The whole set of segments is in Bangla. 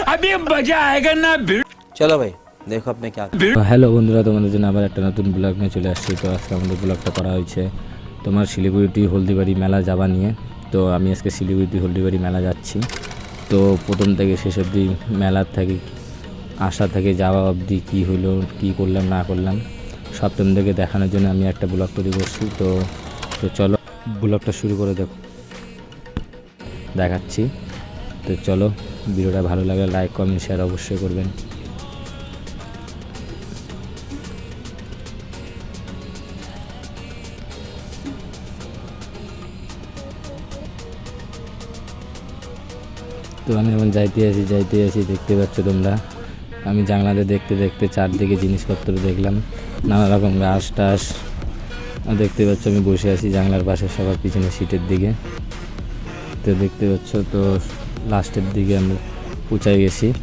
अभी मजा आएगा ना। चलो भाई देखो আপনি क्या। হ্যালো বন্ধুরা, তোমাদের জন্য আবার একটা নতুন ব্লগ নিয়ে চলে আসছি। তো আজকে আমাদের ব্লগটা করা হয়েছে তোমার শিলিগুড়ি হলদিবাড়ি মেলা যাওয়া নিয়ে। তো আমি আজকে শিলিগুড়ি হলদিবাড়ি মেলা যাচ্ছি। তো প্রথম থেকে শেষ অবধি মেলার থেকে আসা থেকে যাওয়া অবধি কী হলো, কী করলাম না করলাম সব তোমাদেরকে দেখানোর জন্য আমি একটা ব্লগ তৈরি করছি। তো তো চলো ব্লগটা শুরু করে দেখাচ্ছি। তো চলো, ভিডিওটা ভালো লাগলে লাইক কমেন্ট শেয়ার অবশ্যই করবেন। তো আমি এখন যাইতে আছি দেখতে পাচ্ছ তোমরা। আমি জানলাতে দেখতে দেখতে চারদিকে জিনিসপত্র দেখলাম, নানা রকম ঘাস টাস দেখতে পাচ্ছ। আমি বসে আছি জানলার পাশে সবার পিছনে সিটের দিকে। তো দেখতে পাচ্ছ, তো লাস্টের দিকে আমি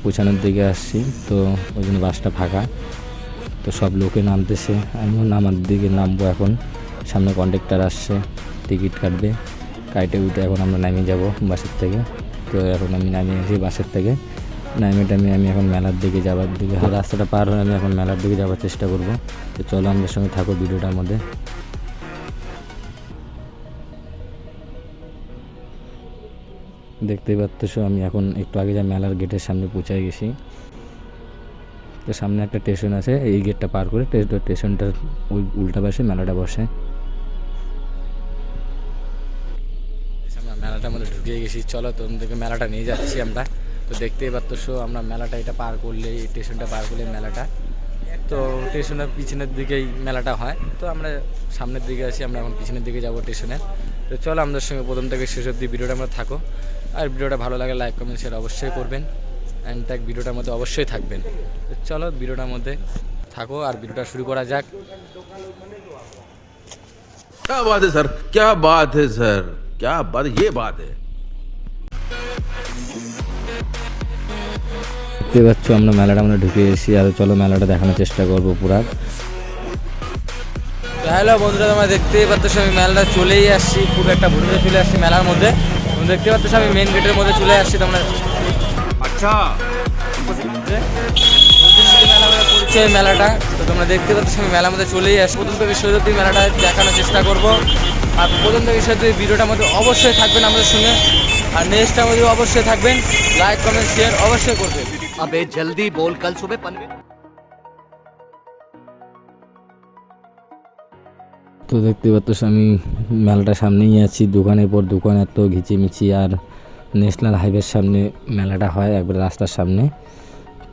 পৌঁছানোর দিকে আসছি। তো ওই জন্য বাসটা ফাঁকা, তো সব লোকে নামতেছে, আমিও নামার দিকে নামবো। এখন সামনে কন্ডাক্টর আসছে, টিকিট কাটবে, কাইটে উঠে এখন আমরা নামিয়ে যাব বাসের থেকে। তো এখন আমি নামিয়ে আছি বাসের থেকে, নামিয়ে আমি এখন মেলার দিকে যাওয়ার দিকে রাস্তাটা পার হয়ে আমি এখন মেলার দিকে যাওয়ার চেষ্টা করব। তো চলো আমাদের সঙ্গে থাকো ভিডিওটার মধ্যে। দেখতেই পাচ্ছ আমি এখন একটু আগে যা মেলার গেটের সামনে পৌঁছায় গেছি। তো সামনে একটা স্টেশন আছে, এই গেটটা পার করে স্টেশনটার ওই উল্টা পাশে মেলাটা বসে। মেলাটার মধ্যে ঢুকিয়ে গেছি, চলো তোমাদেরকে মেলাটা নিয়ে যাচ্ছি আমরা। তো দেখতেই পাচ্ছ আমরা মেলাটা এটা পার করলে, এই স্টেশনটা পার করলে মেলাটা, তো স্টেশনের পিছনের দিকেই মেলাটা হয়। তো আমরা সামনের দিকে আছি, আমরা এখন পিছনের দিকে যাবো স্টেশনে। তো চলো আমাদের সঙ্গে প্রথম থেকে শেষ অবধি ভিডিওটা আমরা থাকো। আর ভিডিওটা ভালো লাগে লাইক কমেন্ট শেয়ার অবশ্যই করবেন, অ্যান্ড ট্যাগ ভিডিওটার মধ্যে অবশ্যই থাকবেন। তো চলো ভিডিওটার মধ্যে থাকো আর ভিডিওটা শুরু করা যাক। क्या बात है सर, क्या बात है सर, क्या बात, ये बात है। দেখতে পাচ্ছ আমরা মেলাটা আমরা ঢুকে এসেছি, আর চলো মেলাটা দেখানোর চেষ্টা করবো পুরা। হ্যালো বন্ধুরা, তোমরা দেখতেই পাচ্ছ আমি মেলাটা চলেই আসছি, পুরো একটা ঘুরে চলে আসছি মেলার মধ্যে। তোমরা দেখতে পাচ্ছ আমি মেন গেটের মধ্যে চলে আসছি। তোমরা আচ্ছা পরিচয় মেলাটা, তো তোমরা দেখতে পাচ্ছ আমি মেলার মধ্যে চলেই আসছি। প্রথম থেকে শেষ অবধি মেলাটা দেখানোর চেষ্টা করবো। আর প্রথম থেকে শেষ অবধি ভিডিওটার মধ্যে অবশ্যই থাকবেন আমাদের সঙ্গে, আর নেক্সটটার মধ্যে অবশ্যই থাকবেন, লাইক কমেন্ট শেয়ার অবশ্যই করবেন। अबे जल्दी बोल, कल सुबह पनवेल। তো দেখতে পাচ্ছ আমি মেলাটার সামনেই আছি, দোকানের পর দোকান, এত ঘিচিমিচি। আর ন্যাশনাল হাইওয়ের সামনে মেলাটা হয়, একবার রাস্তার সামনে।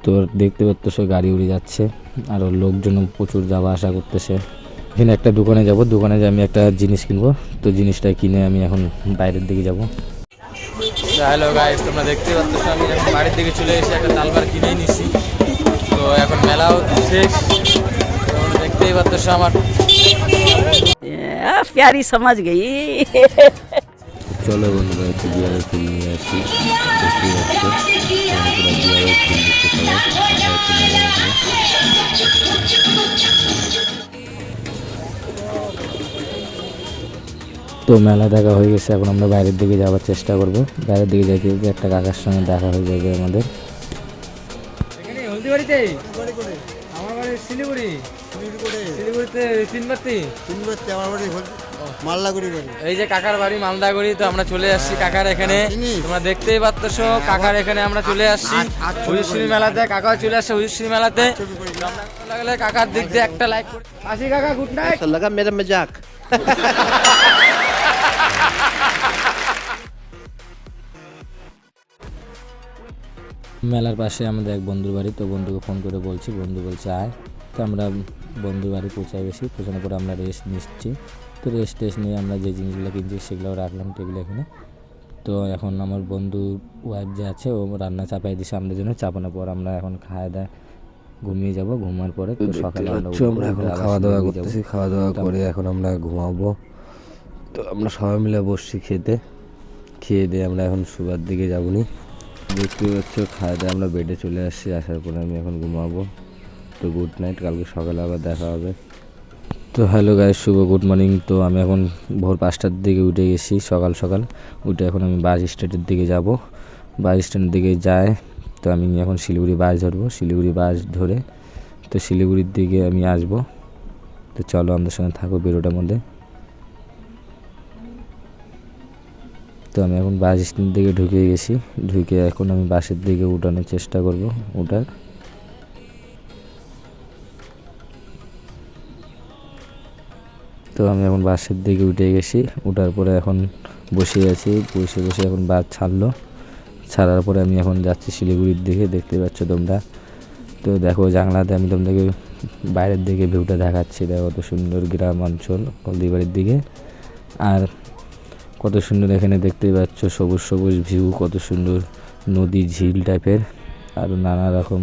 তো দেখতে পাচ্ছ গাড়ি উড়ে যাচ্ছে, আর লোকজন প্রচুর যাওয়া আসা করতেছে। এখানে একটা দোকানে যাব, দোকানে যে আমি একটা জিনিস কিনবো, তো জিনিসটা কিনে আমি এখন বাইরের দিকে যাব। হ্যালো গাইস, তোমরা দেখতে পাচ্ছ আমি এখন বাড়ির দিকে চলে এসে একটা তালবার কিনেই নিছি। তো এখন মেলাও শেষ, তোমরা দেখতেই পাচ্ছ আমার प्यारी समझ गई। চলো বন্ধুরা একটু বিয়ারের ফুল নিয়ে আসি। দেখতেই পাচ্ছ পুরো বিয়ারের ফুল দিচ্ছে সবাই। তো মেলা দেখা হয়ে গেছে, এখন আমরা বাইরের দিকে যাওয়ার চেষ্টা করব। বাইরের দিকে যাইতে যেতে একটা কাকার সঙ্গে দেখা হয়ে যাবে আমাদের। হলদিবাড়িতে আমার বাড়ি শিলিগুড়ি, শিলিগুড়িতে তিনবারতি আমার বাড়ি মালদাগুড়ি বাড়ি। এই যে কাকার বাড়ি মালদাগুড়ি। তো আমরা চলে আসছি কাকার এখানে, তোমরা দেখতেই পাচ্ছ কাকার এখানে আমরা চলে আসছি হুজুরশ্রী মেলাতে। কাকাও চলে আসছে হুজুরশ্রী মেলাতে। লাগলে কাকার দিক দিয়ে একটা লাইক করে আসি। কাকা গুড নাইট। लगा मेरा मजाक। মেলার পাশে আমাদের এক বন্ধুর বাড়ি, তো বন্ধুকে ফোন করে বলছি, বন্ধু বলছে আয়। তো আমরা বন্ধুর বাড়ি পৌঁছায় গেছি, পৌঁছানোর পরে আমরা রেস্ট নিচ্ছি। তো রেস্ট নিয়ে আমরা যে জিনিসগুলো কিনছি সেগুলো রাখলাম টেবিলে এখানে। তো এখন আমার বন্ধুর ওয়াইফ যে আছে, ও রান্না চাপাই দিছে আমাদের জন্য। চাপানোর পর আমরা এখন খাওয়া দাওয়া ঘুমিয়ে যাব। ঘুমার পরে তো সকালে আমরা এখন খাওয়া দাওয়া করতেছি, খাওয়া দাওয়া করে এখন আমরা ঘুমাবো। তো আমরা সবাই মিলে বসছি খেয়ে দিয়ে আমরা এখন শোবার দিকে যাবনি। দেখতে পাচ্ছ খাওয়া দাওয়া আমরা বেডে চলে আসছি, আসার পরে আমি এখন ঘুমাবো। তো গুড নাইট, কালকে সকালে আবার দেখা হবে। তো হ্যালো গাইস, শুভ গুড মর্নিং। তো আমি এখন ভোর 5টার দিকে উঠে গেছি, সকাল উঠে এখন আমি বাস স্ট্যান্ডের দিকে যাব। বাস স্ট্যান্ডের দিকে যাই, তো আমি এখন শিলিগুড়ি বাস ধরবো, শিলিগুড়ি বাস ধরে তো শিলিগুড়ির দিকে আমি আসবো। তো চলো আমাদের সঙ্গে থাকো ভিডিওটার মধ্যে। তো আমি এখন বাস স্ট্যান্ড দিকে ঢুকে গেছি, ঢুকে এখন আমি বাসের দিকে উঠানোর চেষ্টা করব ওঠার। তো আমি এখন বাসের দিকে উঠে গেছি, উঠার পরে এখন বসে আছি, বসে বসে এখন বাস ছাড়লো, ছাড়ার পরে আমি এখন যাচ্ছি শিলিগুড়ির দিকে, দেখতে পাচ্ছ তোমরা। তো দেখো জানলাতে আমি তোমাদেরকে বাইরের দিকে ভিউটা দেখাচ্ছি, দেখো কত সুন্দর গ্রাম অঞ্চল হলদিবাড়ির দিকে। আর কত সুন্দর এখানে দেখতে পাচ্ছ সবুজ সবুজ ভিউ, কত সুন্দর নদী ঝিল টাইপের, আর নানা রকম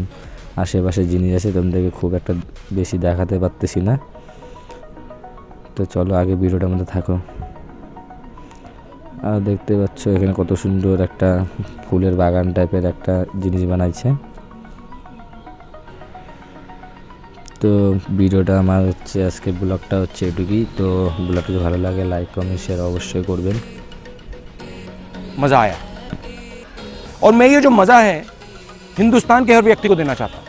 আশেপাশে জিনিস আছে, তোমাদেরকে খুব একটা বেশি দেখাতে পারতেছি না। তো চলো আগে ভিডিওটার মধ্যে থাকো। আর দেখতে পাচ্ছ এখানে কত সুন্দর একটা ফুলের বাগান টাইপের একটা জিনিস বানাইছে। তো ভিডিওটা আমার হচ্ছে আজকে ব্লগটা হচ্ছে এটুকুই। তো ব্লগটা যদি ভালো লাগে লাইক কমেন্ট শেয়ার অবশ্যই করবেন। मज़ा आया और मैं ये जो मज़ा है हिंदुस्तान के हर व्यक्ति को देना चाहता हूँ।